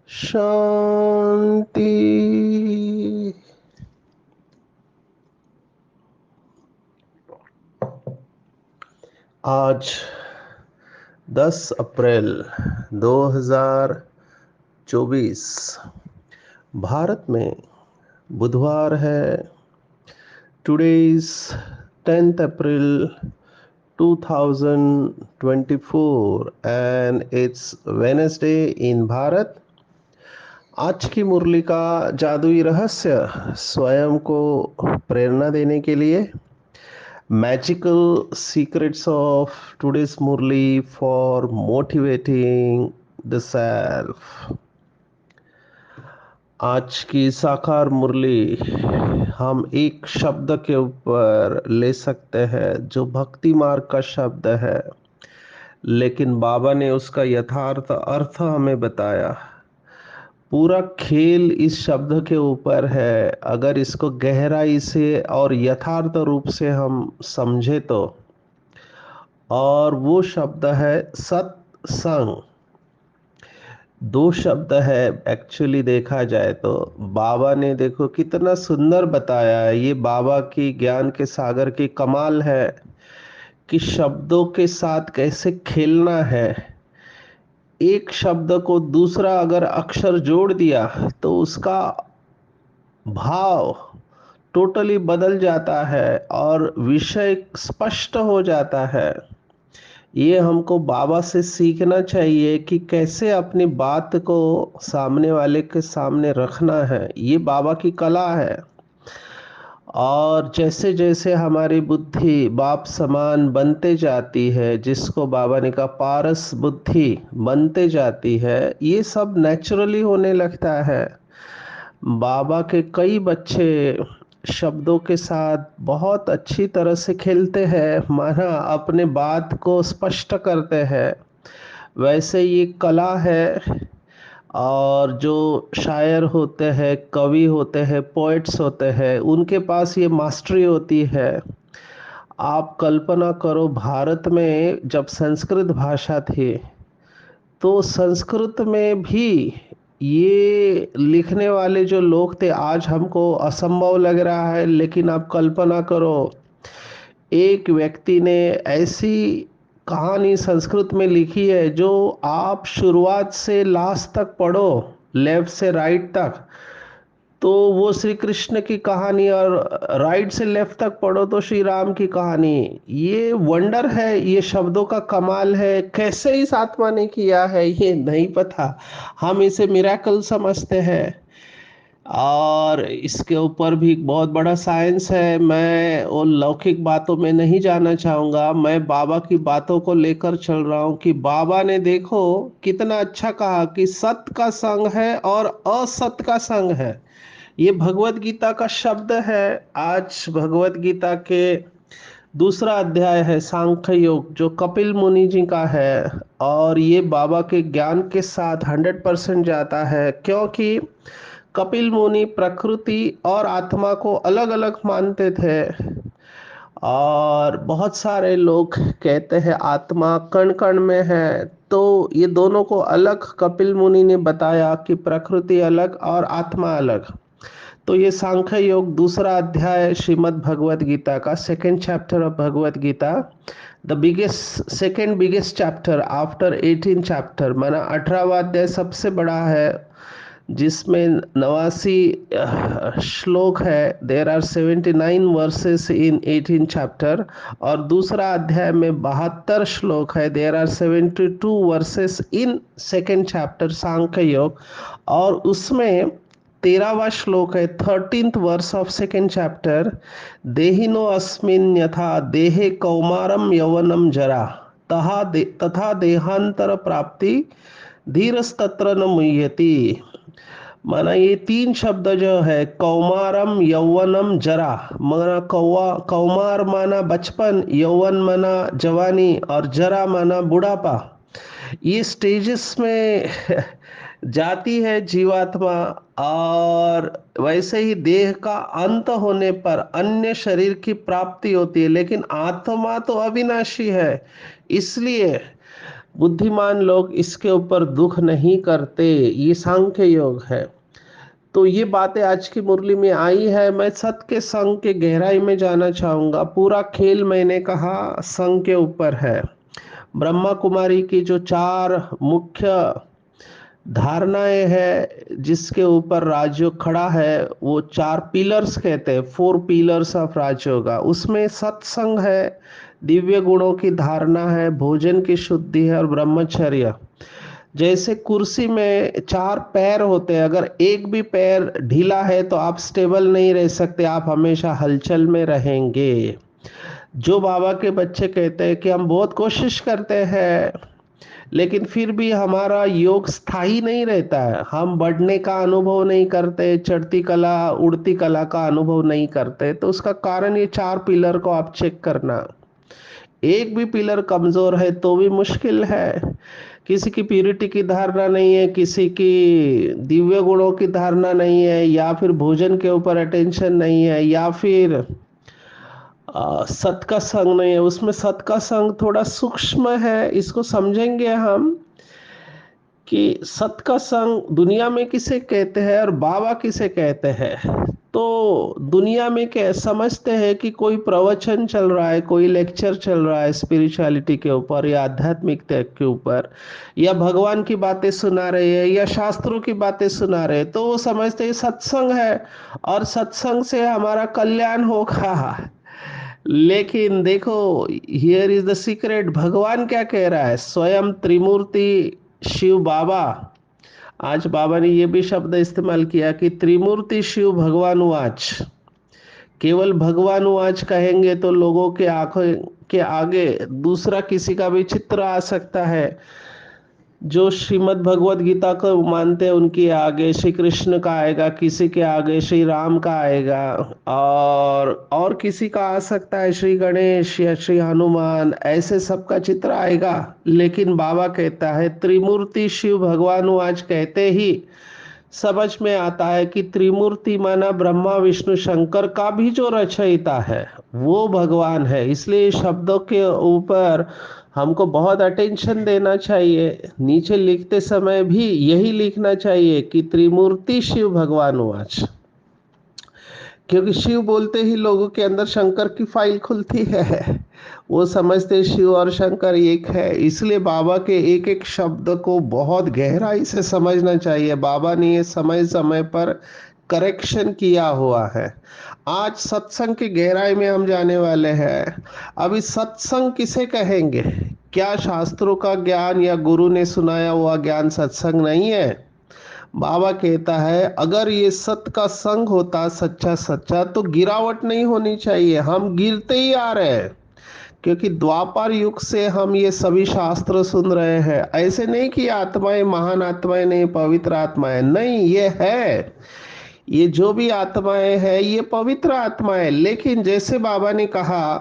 शांति। आज 10 अप्रैल 2024 भारत में बुधवार है। Today is 10th April 2024 and it's Wednesday in Bharat. आज की मुरली का जादुई रहस्य स्वयं को प्रेरणा देने के लिए magical secrets of today's Murli for motivating the self. आज की साकार मुरली हम एक शब्द के ऊपर ले सकते हैं जो भक्ति मार्ग का शब्द है, लेकिन बाबा ने उसका यथार्थ अर्थ हमें बताया। पूरा खेल इस शब्द के ऊपर है। अगर इसको गहराई से और यथार्थ रूप से हम समझे तो, और वो शब्द है सत्संग। दो शब्द है एक्चुअली देखा जाए तो। बाबा ने देखो कितना सुंदर बताया है। ये बाबा की ज्ञान के सागर की कमाल है कि शब्दों के साथ कैसे खेलना है। एक शब्द को दूसरा अगर अक्षर जोड़ दिया तो उसका भाव टोटली बदल जाता है और विषय स्पष्ट हो जाता है। ये हमको बाबा से सीखना चाहिए कि कैसे अपनी बात को सामने वाले के सामने रखना है। ये बाबा की कला है। और जैसे जैसे हमारी बुद्धि बाप समान बनते जाती है, जिसको बाबा ने कहा पारस बुद्धि बनते जाती है, ये सब नेचुरली होने लगता है। बाबा के कई बच्चे शब्दों के साथ बहुत अच्छी तरह से खेलते हैं, माना अपने बात को स्पष्ट करते हैं। वैसे ये कला है। और जो शायर होते हैं, कवि होते हैं, पोएट्स होते हैं, उनके पास ये मास्टरी होती है। आप कल्पना करो, भारत में जब संस्कृत भाषा थी तो संस्कृत में भी ये लिखने वाले जो लोग थे, आज हमको असंभव लग रहा है, लेकिन आप कल्पना करो, एक व्यक्ति ने ऐसी कहानी संस्कृत में लिखी है जो आप शुरुआत से लास्ट तक पढ़ो, लेफ्ट से राइट तक, तो वो श्री कृष्ण की कहानी, और राइट से लेफ्ट तक पढ़ो तो श्री राम की कहानी। ये वंडर है, ये शब्दों का कमाल है। कैसे इस आत्मा ने किया है ये नहीं पता, हम इसे मिरेकल समझते हैं। और इसके ऊपर भी एक बहुत बड़ा साइंस है। मैं वो लौकिक बातों में नहीं जाना चाहूँगा, मैं बाबा की बातों को लेकर चल रहा हूँ कि बाबा ने देखो कितना अच्छा कहा कि सत्य का संग है और असत्य का संग है। ये भगवत गीता का शब्द है। आज भगवत गीता के दूसरा अध्याय है सांख्य योग, जो कपिल मुनि जी का है। और ये बाबा के ज्ञान के साथ 100% जाता है, क्योंकि कपिल मुनि प्रकृति और आत्मा को अलग अलग मानते थे। और बहुत सारे लोग कहते हैं आत्मा कण कण में है। तो ये दोनों को अलग कपिल मुनि ने बताया कि प्रकृति अलग और आत्मा अलग। तो ये सांख्य योग दूसरा अध्याय श्रीमद् भगवत गीता का second chapter of Bhagavad Gita, the biggest second biggest chapter after 18 chapter, माना 18वां अध्याय सबसे बड़ा है, जिसमें 89 श्लोक है। There are 79 verses in 18 chapter. और दूसरा अध्याय में 72 श्लोक है। There are 72 verses in second chapter Sankhya Yoga. और उसमें 13वां श्लोक है, 13th verse of second chapter, देहिनो अस्मिन् यथा देहे कौमारम यौवनम जरा तथा देहांतर प्राप्ति धीरस्तत्र न मुह्यति। माना ये तीन शब्द जो है, कौमारम यौवनम जरा, माना कौमार माना बचपन, यौवन माना जवानी और जरा माना बुढ़ापा। ये स्टेजेस में जाती है जीवात्मा, और वैसे ही देह का अंत होने पर अन्य शरीर की प्राप्ति होती है, लेकिन आत्मा तो अविनाशी है। इसलिए बुद्धिमान लोग इसके ऊपर दुख नहीं करते। ये सांख्य योग है। तो ये बातें आज की मुरली में आई है। मैं सत के संग के गहराई में जाना चाहूंगा। पूरा खेल मैंने कहा संग के ऊपर है। ब्रह्मा कुमारी की जो चार मुख्य धारणाएं हैं जिसके ऊपर राजयोग खड़ा है, वो चार पिलर्स कहते हैं, 4 पिलर्स ऑफ राजयोगा। उसमें सत्संग है, दिव्य गुणों की धारणा है, भोजन की शुद्धि है और ब्रह्मचर्य। जैसे कुर्सी में 4 पैर होते हैं, अगर एक भी पैर ढीला है तो आप स्टेबल नहीं रह सकते, आप हमेशा हलचल में रहेंगे। जो बाबा के बच्चे कहते हैं कि हम बहुत कोशिश करते हैं लेकिन फिर भी हमारा योग स्थायी नहीं रहता है, हम बढ़ने का अनुभव नहीं करते, चढ़ती कला उड़ती कला का अनुभव नहीं करते, तो उसका कारण ये 4 पिलर को आप चेक करना। एक भी पिलर कमजोर है तो भी मुश्किल है। किसी की प्यूरिटी की धारणा नहीं है, किसी की दिव्य गुणों की धारणा नहीं है, या फिर भोजन के ऊपर अटेंशन नहीं है, या फिर सत का संग नहीं है। उसमें सत का संग थोड़ा सूक्ष्म है, इसको समझेंगे हम कि सत का संग दुनिया में किसे कहते हैं और बाबा किसे कहते हैं। तो दुनिया में क्या समझते हैं कि कोई प्रवचन चल रहा है, कोई लेक्चर चल रहा है स्पिरिचुअलिटी के ऊपर या आध्यात्मिकता के ऊपर, या भगवान की बातें सुना रहे हैं या शास्त्रों की बातें सुना रहे हैं, तो वो समझते हैं सत्संग है और सत्संग से हमारा कल्याण होगा। लेकिन देखो, हियर इज द सीक्रेट। भगवान क्या कह रहा है? स्वयं त्रिमूर्ति शिव बाबा, आज बाबा ने ये भी शब्द इस्तेमाल किया कि त्रिमूर्ति शिव भगवान वाच। केवल भगवान वाच कहेंगे तो लोगों के आंखों के आगे दूसरा किसी का भी चित्र आ सकता है। जो श्रीमद् भगवत गीता को मानते हैं उनके आगे श्री कृष्ण का आएगा, किसी के आगे श्री राम का आएगा, और किसी का आ सकता है श्री गणेश या श्री हनुमान, ऐसे सबका चित्र आएगा। लेकिन बाबा कहता है त्रिमूर्ति शिव भगवान आज कहते ही समझ में आता है कि त्रिमूर्ति माना ब्रह्मा विष्णु शंकर का भी जो रचयिता है वो भगवान है। इसलिए शब्दों के ऊपर हमको बहुत अटेंशन देना चाहिए। नीचे लिखते समय भी यही लिखना चाहिए कि त्रिमूर्ति शिव भगवान वाच, क्योंकि शिव बोलते ही लोगों के अंदर शंकर की फाइल खुलती है। वो समझते शिव और शंकर एक है। इसलिए बाबा के एक एक शब्द को बहुत गहराई से समझना चाहिए। बाबा ने ये समय समय पर करेक्शन किया हुआ है। आज सत्संग की गहराई में हम जाने वाले हैं। अभी सत्संग किसे कहेंगे? क्या शास्त्रों का ज्ञान या गुरु ने सुनाया हुआ ज्ञान सत्संग नहीं है? बाबा कहता है अगर ये सत का संग होता सच्चा सच्चा तो गिरावट नहीं होनी चाहिए। हम गिरते ही आ रहे हैं, क्योंकि द्वापर युग से हम ये सभी शास्त्र सुन रहे हैं। ऐसे नहीं कि आत्माएं महान आत्माएं नहीं, पवित्र आत्माएं नहीं, ये है। ये जो भी आत्माएं हैं ये पवित्र आत्माएं। लेकिन जैसे बाबा ने कहा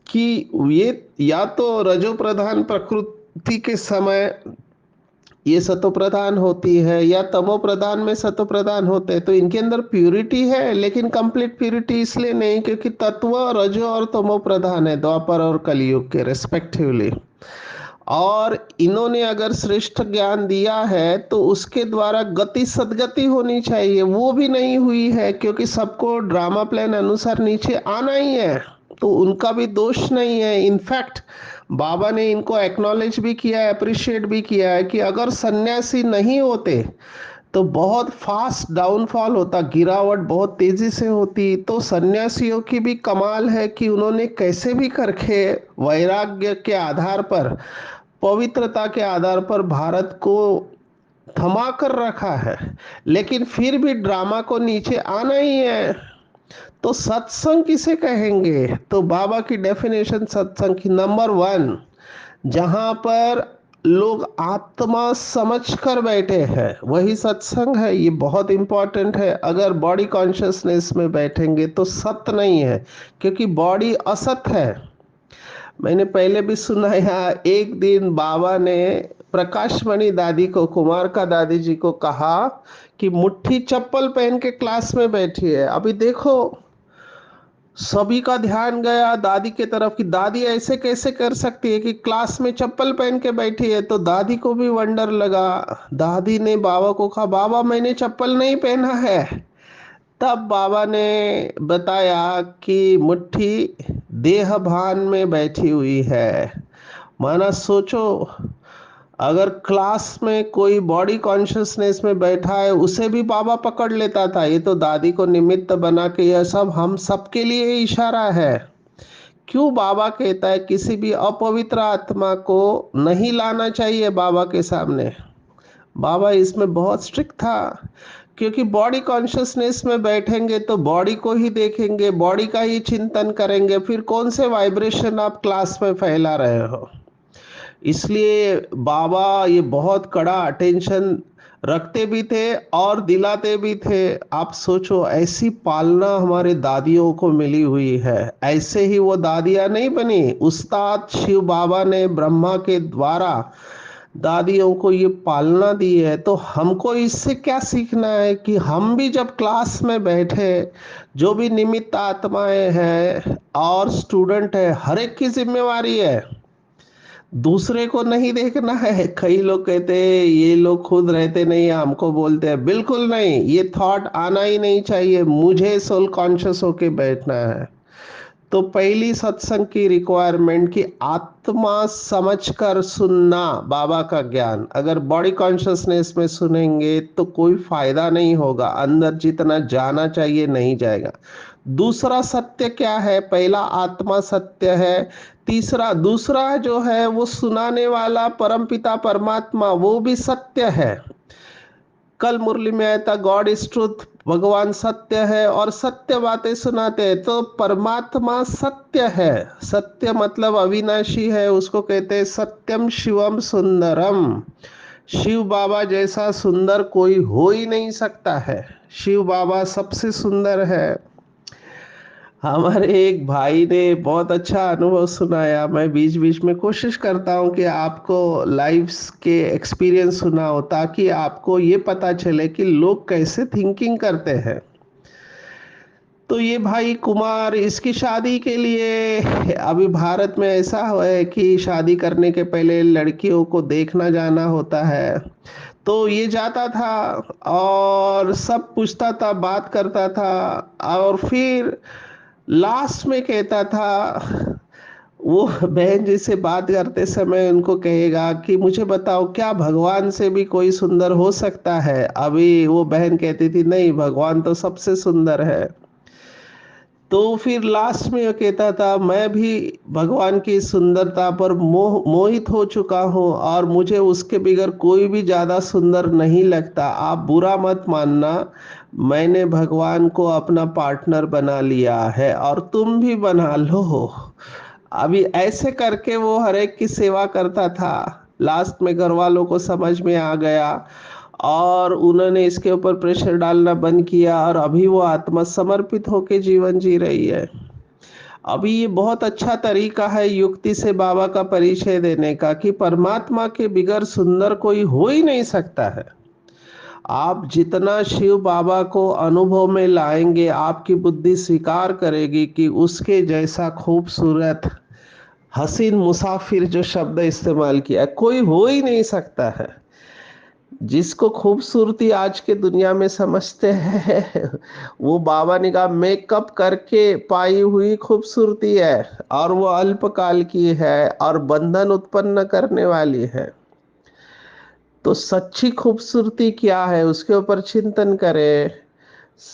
कि ये या तो रजो प्रधान प्रकृति के समय ये सतो प्रधान होती है या तमो प्रधान में सतो प्रधान होते हैं, तो इनके अंदर प्यूरिटी है, लेकिन कंप्लीट प्यूरिटी इसलिए नहीं क्योंकि तत्व रजो और तमो प्रधान है द्वापर और कलयुग के रेस्पेक्टिवली। और इन्होंने अगर श्रेष्ठ ज्ञान दिया है तो उसके द्वारा गति सदगति होनी चाहिए, वो भी नहीं हुई है क्योंकि सबको ड्रामा प्लान अनुसार नीचे आना ही है। तो उनका भी दोष नहीं है। इनफैक्ट बाबा ने इनको एक्नॉलेज भी किया है, अप्रिशिएट भी किया है कि अगर सन्यासी नहीं होते तो बहुत फास्ट डाउनफॉल होता, गिरावट बहुत तेजी से होती। तो सन्यासियों की भी कमाल है कि उन्होंने कैसे भी करके वैराग्य के आधार पर, पवित्रता के आधार पर भारत को थमा कर रखा है। लेकिन फिर भी ड्रामा को नीचे आना ही है। तो सत्संग किसे कहेंगे? तो बाबा की डेफिनेशन सत्संग की नंबर 1, जहां पर लोग आत्मा समझ कर बैठे हैं, वही सत्संग है। ये बहुत इंपॉर्टेंट है। अगर बॉडी कॉन्शियसनेस में बैठेंगे तो सत्य नहीं है, क्योंकि बॉडी असत है। मैंने पहले भी सुना है, एक दिन बाबा ने प्रकाश मणि दादी को, कुमार का दादी जी को कहा कि मुट्ठी चप्पल पहन के क्लास में बैठी है। अभी देखो, सभी का ध्यान गया दादी के तरफ कि दादी ऐसे कैसे कर सकती है कि क्लास में चप्पल पहन के बैठी है। तो दादी को भी वंडर लगा। दादी ने बाबा को कहा, बाबा मैंने चप्पल नहीं पहना है। तब बाबा ने बताया कि मुट्ठी देह भान में बैठी हुई है। माना सोचो, अगर क्लास में कोई बॉडी कॉन्शियसनेस में बैठा है, उसे भी बाबा पकड़ लेता था। ये तो दादी को निमित्त बना के यह सब हम सबके लिए इशारा है। क्यों बाबा कहता है किसी भी अपवित्र आत्मा को नहीं लाना चाहिए बाबा के सामने। बाबा इसमें बहुत स्ट्रिक्ट था, क्योंकि बॉडी कॉन्शियसनेस में बैठेंगे तो बॉडी को ही देखेंगे, बॉडी का ही चिंतन करेंगे, फिर कौन से वाइब्रेशन आप क्लास में फैला रहे हो। इसलिए बाबा ये बहुत कड़ा अटेंशन रखते भी थे और दिलाते भी थे। आप सोचो, ऐसी पालना हमारे दादियों को मिली हुई है। ऐसे ही वो दादियाँ नहीं बनी, उस्ताद शिव बाबा ने ब्रह्मा के द्वारा दादियों को ये पालना दी है। तो हमको इससे क्या सीखना है कि हम भी जब क्लास में बैठे, जो भी निमित्त आत्माएं हैं और स्टूडेंट है, हर एक की जिम्मेवारी है, दूसरे को नहीं देखना है। कई लोग कहते हैं ये लोग खुद रहते नहीं है, हमको बोलते हैं। बिल्कुल नहीं, ये थॉट आना ही नहीं चाहिए, मुझे सोल कॉन्शियस होके बैठना है। तो पहली सत्संग की रिक्वायरमेंट कि आत्मा समझकर सुनना बाबा का ज्ञान। अगर बॉडी कॉन्शियसनेस में सुनेंगे तो कोई फायदा नहीं होगा, अंदर जितना जाना चाहिए नहीं जाएगा। दूसरा सत्य क्या है? पहला आत्मा सत्य है। तीसरा, दूसरा जो है वो सुनाने वाला परमपिता परमात्मा, वो भी सत्य है। कल मुरली में आया था, गॉड इज ट्रूथ, भगवान सत्य है और सत्य बातें सुनाते हैं। तो परमात्मा सत्य है। सत्य मतलब अविनाशी है, उसको कहते हैं सत्यम शिवम सुंदरम। शिव बाबा जैसा सुंदर कोई हो ही नहीं सकता है। शिव बाबा सबसे सुंदर है। हमारे एक भाई ने बहुत अच्छा अनुभव सुनाया। मैं बीच बीच में कोशिश करता हूँ कि आपको लाइव्स के एक्सपीरियंस सुनाओ, ताकि आपको ये पता चले कि लोग कैसे थिंकिंग करते हैं। तो ये भाई कुमार, इसकी शादी के लिए अभी भारत में ऐसा है कि शादी करने के पहले लड़कियों को देखना जाना होता है। तो ये जाता था और सब पूछता था, बात करता था, और फिर लास्ट में कहता था, वो बहन जी से बात करते समय उनको कहेगा कि मुझे बताओ, क्या भगवान से भी कोई सुंदर हो सकता है? अभी वो बहन कहती थी, नहीं, भगवान तो सबसे सुंदर है। तो फिर लास्ट में वो कहता था, मैं भी भगवान की सुंदरता पर मोहित हो चुका हूँ और मुझे उसके बगैर कोई भी ज्यादा सुंदर नहीं लगता। आप बुरा मत मानना, मैंने भगवान को अपना पार्टनर बना लिया है और तुम भी बना लो। अभी ऐसे करके वो हर एक की सेवा करता था। लास्ट में घर वालों को समझ में आ गया और उन्होंने इसके ऊपर प्रेशर डालना बंद किया, और अभी वो आत्मा समर्पित होकर जीवन जी रही है। अभी ये बहुत अच्छा तरीका है युक्ति से बाबा का परिचय देने का, कि परमात्मा के बिगर सुंदर कोई हो ही नहीं सकता है। आप जितना शिव बाबा को अनुभव में लाएंगे, आपकी बुद्धि स्वीकार करेगी कि उसके जैसा खूबसूरत हसीन मुसाफिर, जो शब्द इस्तेमाल किया है, कोई हो ही नहीं सकता है। जिसको खूबसूरती आज के दुनिया में समझते हैं, वो बाबा ने कहा मेकअप करके पाई हुई खूबसूरती है, और वो अल्पकाल की है और बंधन उत्पन्न करने वाली है। तो सच्ची खूबसूरती क्या है, उसके ऊपर चिंतन करें।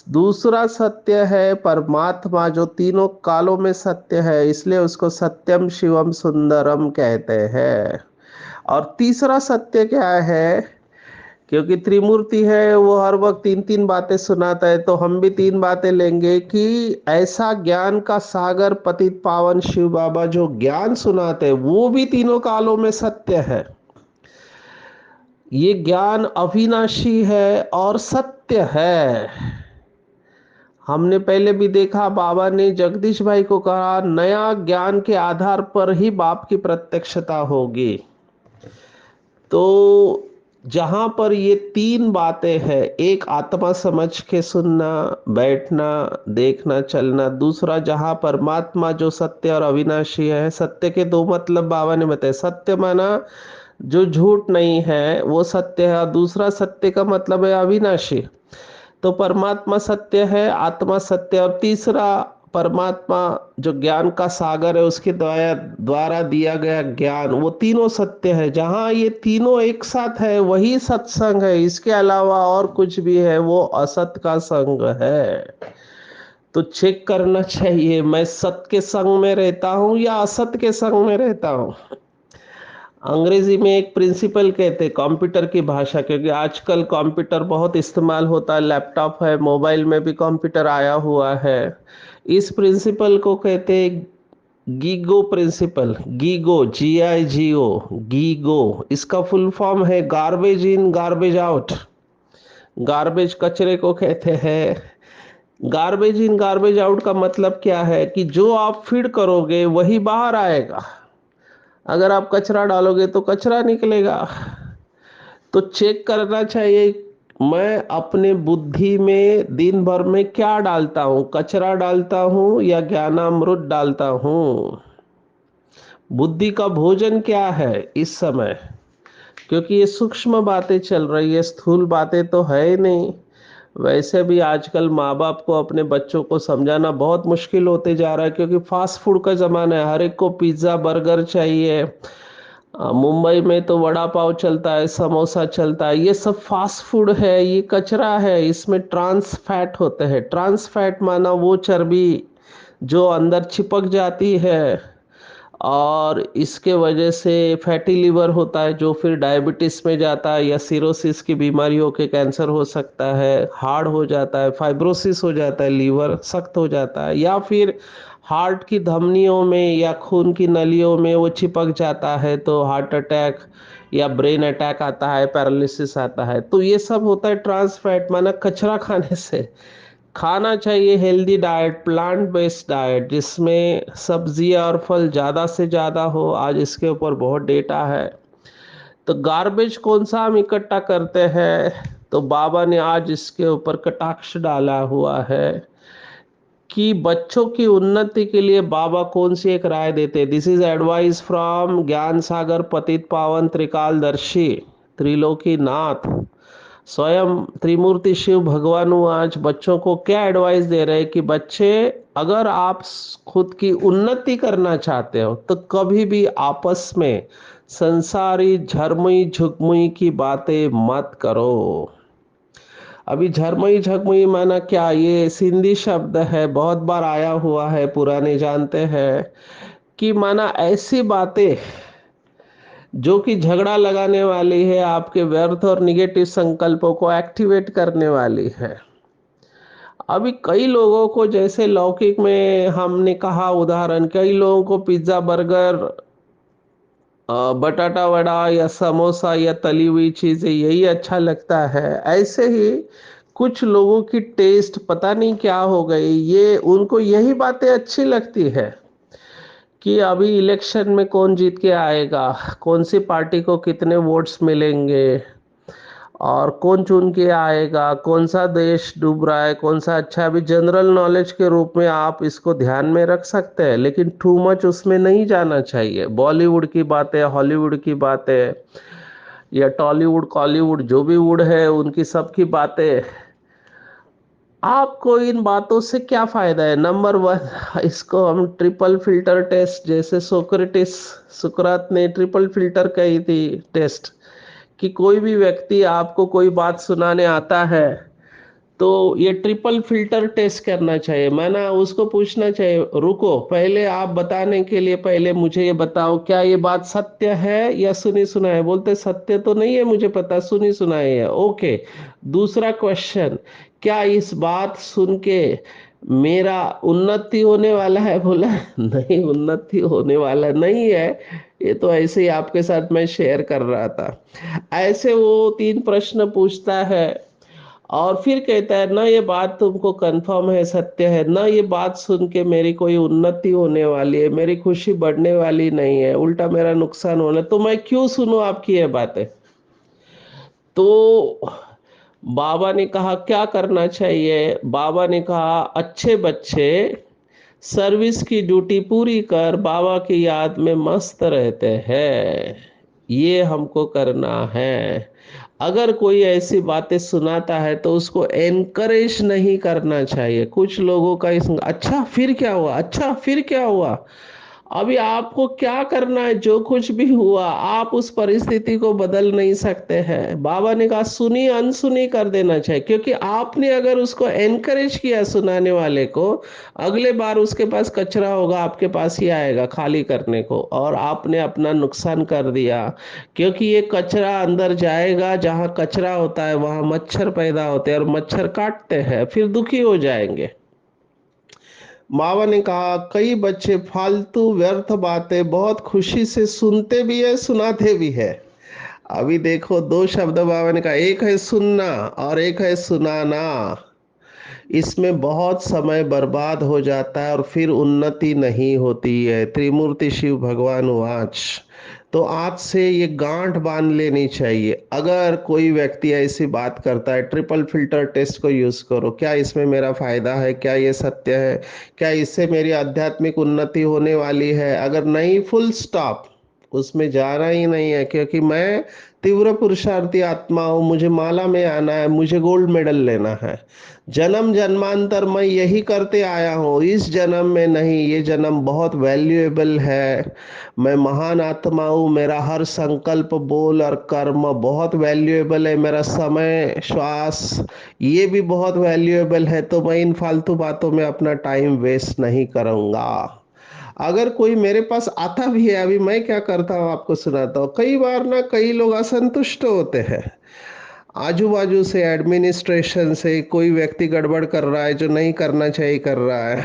दूसरा सत्य है परमात्मा, जो तीनों कालों में सत्य है, इसलिए उसको सत्यम शिवम सुंदरम कहते हैं। और तीसरा सत्य क्या है? क्योंकि त्रिमूर्ति है, वो हर वक्त तीन तीन बातें सुनाता है, तो हम भी तीन बातें लेंगे कि ऐसा ज्ञान का सागर पतित पावन शिव बाबा जो ज्ञान सुनाते हैं, वो भी तीनों कालों में सत्य है। ये ज्ञान अविनाशी है और सत्य है। हमने पहले भी देखा, बाबा ने जगदीश भाई को कहा, नया ज्ञान के आधार पर ही बाप की प्रत्यक्षता होगी। तो जहां पर ये तीन बातें हैं, एक आत्मा समझ के सुनना, बैठना, देखना, चलना, दूसरा जहां परमात्मा जो सत्य और अविनाशी है। सत्य के दो मतलब बाबा ने बताए, सत्य माना जो झूठ नहीं है वो सत्य है, और दूसरा सत्य का मतलब है अविनाशी। तो परमात्मा सत्य है, आत्मा सत्य, और तीसरा परमात्मा जो ज्ञान का सागर है उसके द्वारा द्वारा दिया गया ज्ञान, वो तीनों सत्य है। जहां ये तीनों एक साथ है वही सत्संग है, इसके अलावा और कुछ भी है वो असत का संग है। तो चेक करना चाहिए, मैं सत्य के संग में रहता हूं या असत के संग में रहता हूं। अंग्रेजी में एक प्रिंसिपल कहते हैं, कंप्यूटर की भाषा, क्योंकि आजकल कंप्यूटर बहुत इस्तेमाल होता है, लैपटॉप है, मोबाइल में भी कंप्यूटर आया हुआ है। इस प्रिंसिपल को कहते हैं GIGO principle. GIGO, GIGO, GIGO. इसका फुल फॉर्म है garbage in garbage out. Garbage कचरे को कहते हैं, गार्बेज इन गार्बेज आउट का मतलब क्या है कि जो आप फीड करोगे वही बाहर आएगा। अगर आप कचरा डालोगे तो कचरा निकलेगा। तो चेक करना चाहिए, मैं अपने बुद्धि में दिन भर में क्या डालता हूँ, कचरा डालता हूँ या ज्ञानामृत डालता हूँ। बुद्धि का भोजन क्या है इस समय, क्योंकि ये सूक्ष्म बातें चल रही है, स्थूल बातें तो है ही नहीं। वैसे भी आजकल माँ बाप को अपने बच्चों को समझाना बहुत मुश्किल होते जा रहा है, क्योंकि फास्ट फूड का जमाना है, हर एक को पिज्ज़ा बर्गर चाहिए। मुंबई में तो वड़ा पाव चलता है, समोसा चलता है, ये सब फास्ट फूड है, ये कचरा है, इसमें ट्रांस फैट होते हैं। ट्रांस फैट माना वो चर्बी जो अंदर चिपक जाती है, और इसके वजह से फैटी लिवर होता है, जो फिर डायबिटीज में जाता है, या सिरोसिस की बीमारी होकर कैंसर हो सकता है, हार्ड हो जाता है, फाइब्रोसिस हो जाता है, लीवर सख्त हो जाता है, या फिर हार्ट की धमनियों में या खून की नलियों में वो चिपक जाता है, तो हार्ट अटैक या ब्रेन अटैक आता है, पैरालिसिस आता है। तो ये सब होता है ट्रांस फैट, माना कचरा खाने से। खाना चाहिए healthy diet, plant based diet, जिसमें सब्जियां और फल ज़्यादा से ज़्यादा हो। आज इसके ऊपर बहुत डेटा है। तो गार्बेज कौन सा हम इकट्ठा करते हैं, तो बाबा ने आज इसके ऊपर कटाक्ष डाला हुआ है कि बच्चों की उन्नति के लिए बाबा कौन सी एक राय देते। दिस इज एडवाइस फ्रॉम ज्ञान सागर पतित पावन त्रिकालदर्शी त्रिलोकी नाथ, स्वयं त्रिमूर्ति शिव भगवान आज बच्चों को क्या एडवाइस दे रहे हैं कि बच्चे, अगर आप खुद की उन्नति करना चाहते हो तो कभी भी आपस में संसारी झरमुई झुकमुई की बातें मत करो। अभी झरमुई झकमुई माना क्या, ये सिंधी शब्द है, बहुत बार आया हुआ है, पुराने जानते हैं कि माना ऐसी बातें जो कि झगड़ा लगाने वाली है, आपके व्यर्थ और निगेटिव संकल्पों को एक्टिवेट करने वाली है। अभी कई लोगों को, जैसे लौकिक में हमने कहा उदाहरण, कई लोगों को पिज्जा बर्गर, बटाटा वड़ा या समोसा या तली हुई चीजें यही अच्छा लगता है। ऐसे ही कुछ लोगों की टेस्ट पता नहीं क्या हो गई, ये उनको यही बातें अच्छी लगती है कि अभी इलेक्शन में कौन जीत के आएगा, कौन सी पार्टी को कितने वोट्स मिलेंगे, और कौन चुन के आएगा, कौन सा देश डूब रहा है, कौन सा अच्छा। अभी जनरल नॉलेज के रूप में आप इसको ध्यान में रख सकते हैं, लेकिन टू मच उसमें नहीं जाना चाहिए। बॉलीवुड की बातें, हॉलीवुड की बातें, या टॉलीवुड कॉलीवुड जो भी वुड है, उनकी सबकी बातें, आपको इन बातों से क्या फायदा है। नंबर वन, इसको हम ट्रिपल फिल्टर टेस्ट, जैसे सोक्रेटिस, सुकरात ने ट्रिपल फिल्टर कही थी टेस्ट, कि कोई भी व्यक्ति आपको कोई बात सुनाने आता है तो ये ट्रिपल फिल्टर टेस्ट करना चाहिए। माना उसको पूछना चाहिए, रुको, पहले आप बताने के लिए पहले मुझे ये बताओ, क्या ये बात सत्य है या सुनी सुना है। बोलते सत्य तो नहीं है, मुझे पता, सुनी सुनाई है। ओके, दूसरा क्वेश्चन, क्या इस बात सुन के मेरा उन्नति होने वाला है बोला। नहीं, उन्नति होने वाला नहीं है, ये तो ऐसे ही आपके साथ मैं शेयर कर रहा था। ऐसे वो 3 प्रश्न पूछता है और फिर कहता है ना ये बात तुमको कंफर्म है, सत्य है ना, ये बात सुन के मेरी कोई उन्नति होने वाली है, मेरी खुशी बढ़ने वाली नहीं है, उल्टा मेरा नुकसान होना, तो मैं क्यों सुनूं आपकी ये बातें। तो बाबा ने कहा क्या करना चाहिए। बाबा ने कहा अच्छे बच्चे सर्विस की ड्यूटी पूरी कर बाबा की याद में मस्त रहते हैं, ये हमको करना है। अगर कोई ऐसी बातें सुनाता है तो उसको एनकरेज नहीं करना चाहिए। कुछ लोगों का इस अच्छा फिर क्या हुआ, अच्छा फिर क्या हुआ। अभी आपको क्या करना है, जो कुछ भी हुआ आप उस परिस्थिति को बदल नहीं सकते हैं। बाबा ने कहा सुनी अनसुनी कर देना चाहिए, क्योंकि आपने अगर उसको एनकरेज किया सुनाने वाले को, अगले बार उसके पास कचरा होगा आपके पास ही आएगा खाली करने को, और आपने अपना नुकसान कर दिया। क्योंकि ये कचरा अंदर जाएगा, जहाँ कचरा होता है वहां मच्छर पैदा होते हैं और मच्छर काटते हैं, फिर दुखी हो जाएंगे। मावा ने कहा कई बच्चे फालतू व्यर्थ बातें बहुत खुशी से सुनते भी है सुनाते भी है। अभी देखो 2 शब्द बाबा ने कहा, एक है सुनना और एक है सुनाना। इसमें बहुत समय बर्बाद हो जाता है और फिर उन्नति नहीं होती है। त्रिमूर्ति शिव भगवान वाच। तो आज से ये गांठ बांध लेनी चाहिए। अगर कोई व्यक्ति ऐसी बात करता है, ट्रिपल फिल्टर टेस्ट को यूज करो, क्या इसमें मेरा फायदा है, क्या ये सत्य है, क्या इससे मेरी आध्यात्मिक उन्नति होने वाली है। अगर नहीं, फुल स्टॉप, उसमें जाना ही नहीं है। क्योंकि मैं तीव्र पुरुषार्थी आत्मा हूँ, मुझे माला में आना है, मुझे गोल्ड मेडल लेना है। जन्म जन्मांतर मैं यही करते आया हूँ, इस जन्म में नहीं, ये जन्म बहुत वैल्यूएबल है। मैं महान आत्मा हूँ, मेरा हर संकल्प बोल और कर्म बहुत वैल्यूएबल है, मेरा समय श्वास ये भी बहुत वैल्यूएबल है। तो मैं इन फालतू बातों में अपना टाइम वेस्ट नहीं करूंगा। अगर कोई मेरे पास आता भी है, अभी मैं क्या करता हूँ आपको सुनाता हूँ। कई बार ना कई लोग असंतुष्ट होते हैं, आजू बाजू से एडमिनिस्ट्रेशन से कोई व्यक्ति गड़बड़ कर रहा है, जो नहीं करना चाहिए कर रहा है।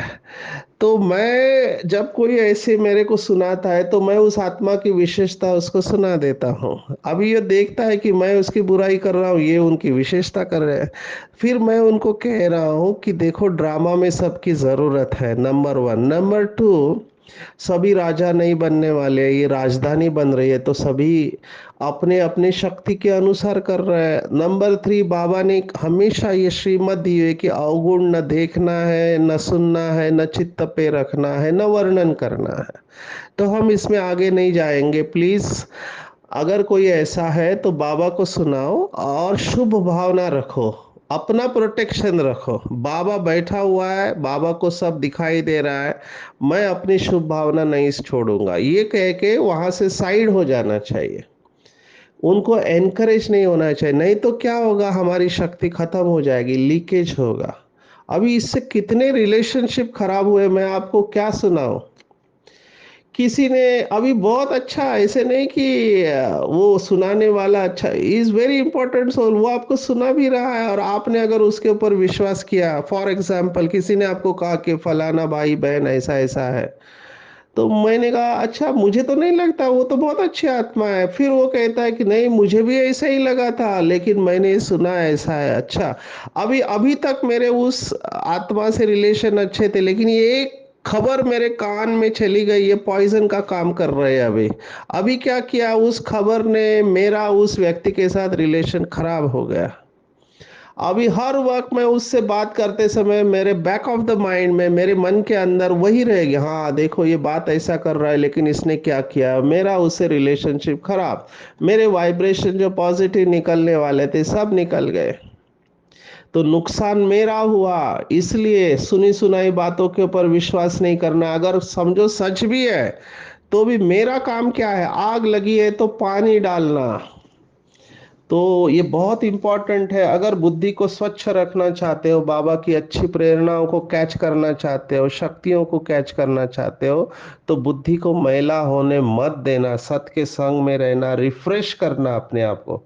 तो मैं जब कोई ऐसे मेरे को सुनाता है तो मैं उस आत्मा की विशेषता उसको सुना देता हूँ। अभी ये देखता है कि मैं उसकी बुराई कर रहा हूँ, ये उनकी विशेषता कर रहे हैं। फिर मैं उनको कह रहा हूँ कि देखो ड्रामा में सबकी जरूरत है, नंबर 1। नंबर 2, सभी राजा नहीं बनने वाले, ये राजधानी बन रही है तो सभी अपने अपने शक्ति के अनुसार कर रहे हैं। नंबर 3, बाबा ने हमेशा ये श्रीमत दी है कि अवगुण न देखना है, न सुनना है, न चित्त पे रखना है, न वर्णन करना है। तो हम इसमें आगे नहीं जाएंगे प्लीज। अगर कोई ऐसा है तो बाबा को सुनाओ और शुभ भावना रखो, अपना प्रोटेक्शन रखो। बाबा बैठा हुआ है, बाबा को सब दिखाई दे रहा है, मैं अपनी शुभ भावना नहीं छोड़ूंगा, ये कह के वहां से साइड हो जाना चाहिए। उनको एनकरेज नहीं होना चाहिए, नहीं तो क्या होगा, हमारी शक्ति खत्म हो जाएगी, लीकेज होगा। अभी इससे कितने रिलेशनशिप खराब हुए, मैं आपको क्या सुनाऊं। किसी ने अभी बहुत अच्छा, ऐसे नहीं कि वो सुनाने वाला अच्छा, इज वेरी इंपॉर्टेंट सोल, वो आपको सुना भी रहा है और आपने अगर उसके ऊपर विश्वास किया। फॉर एग्जाम्पल किसी ने आपको कहा कि फलाना भाई बहन ऐसा ऐसा है, तो मैंने कहा अच्छा मुझे तो नहीं लगता, वो तो बहुत अच्छी आत्मा है। फिर वो कहता है कि नहीं मुझे भी ऐसा ही लगा था, लेकिन मैंने सुना ऐसा है। अच्छा, अभी अभी तक मेरे उस आत्मा से रिलेशन अच्छे थे, लेकिन ये एक खबर मेरे कान में चली गई, ये पॉइजन का काम कर रहे हैं। अभी अभी क्या किया, उस खबर ने मेरा उस व्यक्ति के साथ रिलेशन खराब हो गया। अभी हर वक्त मैं उससे बात करते समय मेरे बैक ऑफ द माइंड में, मेरे मन के अंदर वही रहेगी, हाँ देखो ये बात ऐसा कर रहा है, लेकिन इसने क्या किया, मेरा उससे रिलेशनशिप खराब। मेरे वाइब्रेशन जो पॉजिटिव निकलने वाले थे सब निकल गए, तो नुकसान मेरा हुआ। इसलिए सुनी सुनाई बातों के ऊपर विश्वास नहीं करना। अगर समझो सच भी है तो भी मेरा काम क्या है, आग लगी है तो पानी डालना। तो ये बहुत इंपॉर्टेंट है। अगर बुद्धि को स्वच्छ रखना चाहते हो, बाबा की अच्छी प्रेरणाओं को कैच करना चाहते हो, शक्तियों को कैच करना चाहते हो, तो बुद्धि को मैला होने मत देना, सत के संग में रहना, रिफ्रेश करना अपने आप को।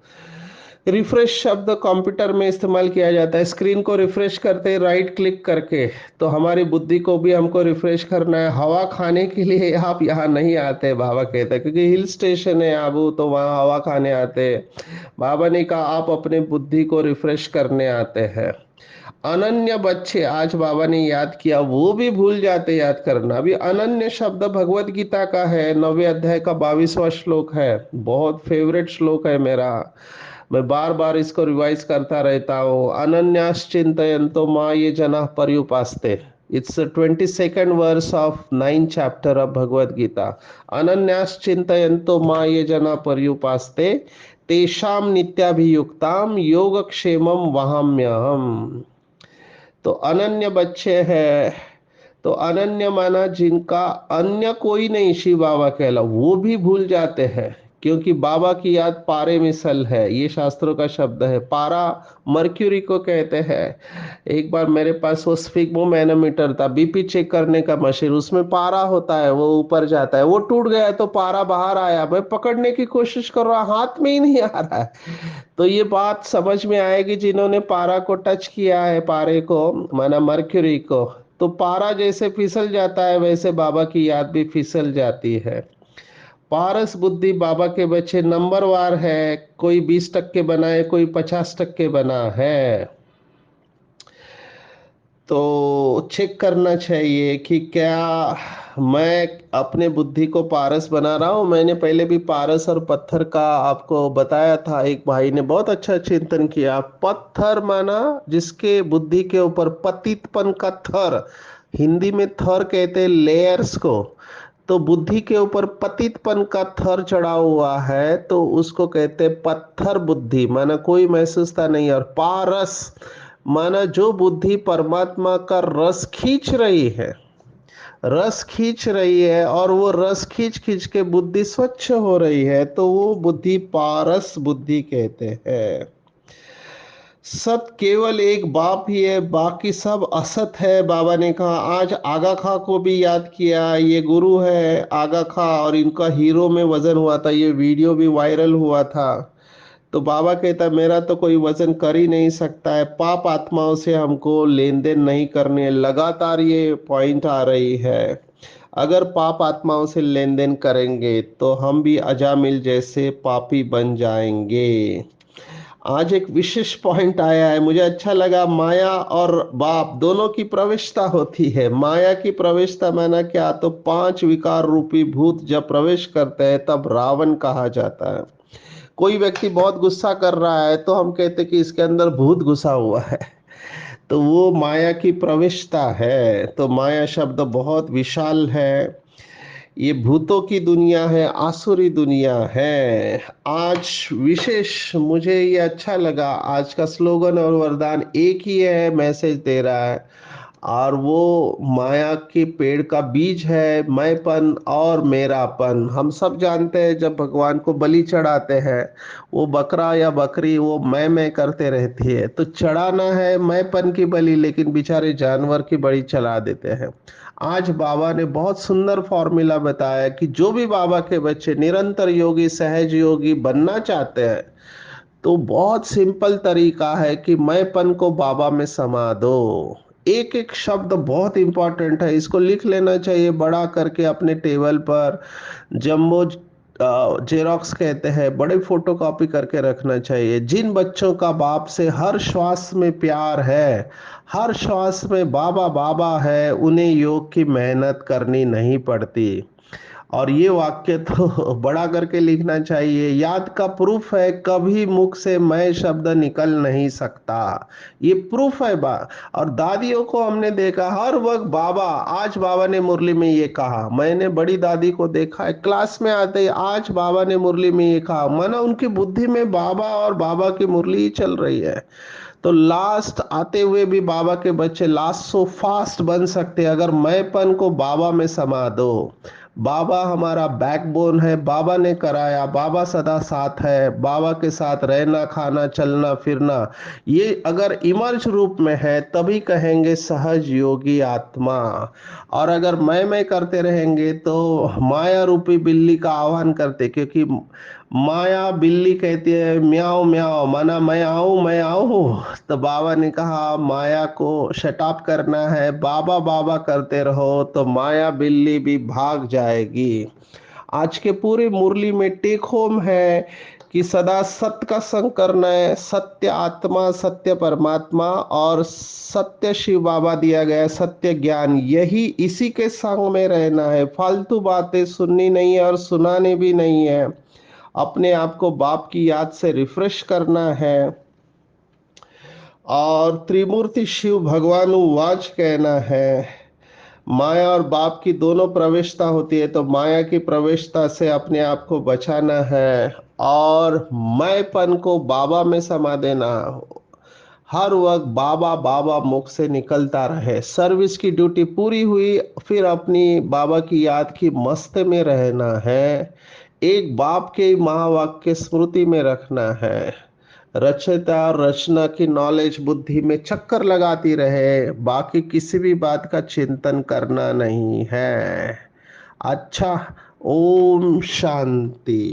रिफ्रेश शब्द कंप्यूटर में इस्तेमाल किया जाता है। स्क्रीन को रिफ्रेश करते ही राइट क्लिक करके, तो हमारी बुद्धि को भी हमको रिफ्रेश करना है। हवा खाने के लिए आप यहाँ नहीं आते, बाबा कहते हैं, क्योंकि हिल स्टेशन है आबू, तो वहाँ हवा खाने आते। बाबा ने कहा आप अपने बुद्धि को रिफ्रेश करने आते हैं। अनन्य बच्चे, आज बाबा ने याद किया, वो भी भूल जाते याद करना। अभी अनन्य शब्द भगवत गीता का है, 9वें अध्याय का 22वां श्लोक है। बहुत फेवरेट श्लोक है मेरा, मैं बार बार इसको रिवाइज करता रहता हूँ। अनन्याश्चिंतयन्तो मां ये जना पर्युपास्ते। It's 22nd verse of 9th chapter of Bhagavad Gita. अनन्याश्चिंतयन्तो मां ये जना पर्युपास्ते तेषाम नित्याभियुक्ताम योगक्षेमम वहाम्यहम। तो अनन्य बच्चे हैं, तो अनन्य माना जिनका अन्य कोई नहीं, शिव बाबा कहला, वो भी भूल जाते हैं, क्योंकि बाबा की याद पारे मिसल है। ये शास्त्रों का शब्द है। पारा मर्क्यूरी को कहते हैं। एक बार मेरे पास वो स्फिग्मो मैनोमीटर था, बीपी चेक करने का मशीन, उसमें पारा होता है, वो ऊपर जाता है, वो टूट गया तो पारा बाहर आया। मैं पकड़ने की कोशिश कर रहा, हाथ में ही नहीं आ रहा है। तो ये बात समझ में आएगी जिन्होंने पारा को टच किया है, पारे को माना मर्क्यूरी को। तो पारा जैसे फिसल जाता है, वैसे बाबा की याद भी फिसल जाती है। पारस बुद्धि बाबा के बच्चे नंबर वार है, कोई 20% बना है, कोई 50% बना है। तो चेक करना चाहिए कि क्या मैं अपने बुद्धि को पारस बना रहा हूं। मैंने पहले भी पारस और पत्थर का आपको बताया था, एक भाई ने बहुत अच्छा चिंतन किया। पत्थर माना जिसके बुद्धि के ऊपर पतितपन का थर, हिंदी में थर कहते हैं लेयर्स को, तो बुद्धि के ऊपर पतितपन का थर चढ़ा हुआ है, तो उसको कहते हैं पत्थर बुद्धि, माना कोई महसूसता नहीं। और पारस माना जो बुद्धि परमात्मा का रस खींच रही है, रस खींच रही है, और वो रस खींच खींच के बुद्धि स्वच्छ हो रही है, तो वो बुद्धि पारस बुद्धि कहते हैं। सत केवल एक बाप ही है, बाकी सब असत है। बाबा ने कहा, आज आगा खां को भी याद किया, ये गुरु है आगा खां, और इनका हीरो में वजन हुआ था, ये वीडियो भी वायरल हुआ था। तो बाबा कहता है मेरा तो कोई वजन कर ही नहीं सकता है, पाप आत्माओं से हमको लेन देन नहीं करने। लगातार ये पॉइंट आ रही है, अगर पाप आत्माओं से लेन देन करेंगे तो हम भी अजामिल जैसे पापी बन जाएंगे। आज एक विशेष पॉइंट आया है, मुझे अच्छा लगा। माया और बाप दोनों की प्रवेशता होती है। माया की प्रवेशता माना क्या, तो 5 विकार रूपी भूत जब प्रवेश करते हैं तब रावण कहा जाता है। कोई व्यक्ति बहुत गुस्सा कर रहा है तो हम कहते कि इसके अंदर भूत घुसा हुआ है, तो वो माया की प्रविष्टता है। तो माया शब्द बहुत विशाल है, ये भूतों की दुनिया है, आसुरी दुनिया है। आज विशेष मुझे ये अच्छा लगा, आज का स्लोगन और वरदान एक ही है, मैसेज दे रहा है, और वो माया के पेड़ का बीज है, मैंपन और मेरापन। हम सब जानते हैं जब भगवान को बलि चढ़ाते हैं, वो बकरा या बकरी वो मैं करते रहती है, तो चढ़ाना है मैंपन की बलि, लेकिन बेचारे जानवर की बलि चढ़ा देते हैं। आज बाबा ने बहुत सुंदर फॉर्मूला बताया कि जो भी बाबा के बच्चे निरंतर योगी सहज योगी बनना चाहते हैं, तो बहुत सिंपल तरीका है कि मैंपन को बाबा में समा दो। एक एक शब्द बहुत इंपॉर्टेंट है, इसको लिख लेना चाहिए बड़ा करके अपने टेबल पर। जम्बो जेरोक्स कहते हैं, बड़े फोटो कॉपी करके रखना चाहिए। जिन बच्चों का बाप से हर श्वास में प्यार है, हर श्वास में बाबा बाबा है, उन्हें योग की मेहनत करनी नहीं पड़ती। और ये वाक्य तो बड़ा करके लिखना चाहिए। याद का प्रूफ है, कभी मुख से मैं शब्द निकल नहीं सकता, ये प्रूफ है बा। और दादियों को हमने देखा हर वक्त बाबा, आज बाबा ने मुरली में ये कहा। मैंने बड़ी दादी को देखा है, क्लास में आते ही आज बाबा ने मुरली में ये कहा, माना उनकी बुद्धि में बाबा और बाबा की मुरली ही चल रही है। तो लास्ट आते हुए भी बाबा के बच्चे लास्ट सो फास्ट बन सकते हैं, अगर मैंपन को बाबा में समा दो। बाबा हमारा बैकबोन है, बाबा ने कराया, बाबा सदा साथ है, बाबा के साथ रहना खाना चलना फिरना, ये अगर इमर्ज रूप में है तभी कहेंगे सहज योगी आत्मा। और अगर मैं करते रहेंगे तो माया रूपी बिल्ली का आह्वान करते, क्योंकि माया बिल्ली कहती है म्याऊं म्याऊं, माना मैं आऊं मैं आऊं। तो बाबा ने कहा माया को शटाप करना है, बाबा बाबा करते रहो तो माया बिल्ली भी भाग जाएगी। आज के पूरे मुरली में टेक होम है कि सदा सत्य का संग करना है, सत्य आत्मा, सत्य परमात्मा और सत्य शिव बाबा दिया गया सत्य ज्ञान, यही इसी के संग में रहना है। फालतू बातें सुननी नहीं है और सुनाने भी नहीं है। अपने आप को बाप की याद से रिफ्रेश करना है और त्रिमूर्ति शिव भगवान वाच कहना है। माया और बाप की दोनों प्रवेशता होती है, तो माया की प्रवेशता से अपने आप को बचाना है और मैंपन को बाबा में समा देना। हर वक्त बाबा बाबा मुख से निकलता रहे। सर्विस की ड्यूटी पूरी हुई, फिर अपनी बाबा की याद की मस्त में रहना है। एक बाप के महावाक्य स्मृति में रखना है। रचयिता और रचना की नॉलेज बुद्धि में चक्कर लगाती रहे, बाकी किसी भी बात का चिंतन करना नहीं है। अच्छा, ओम शांति।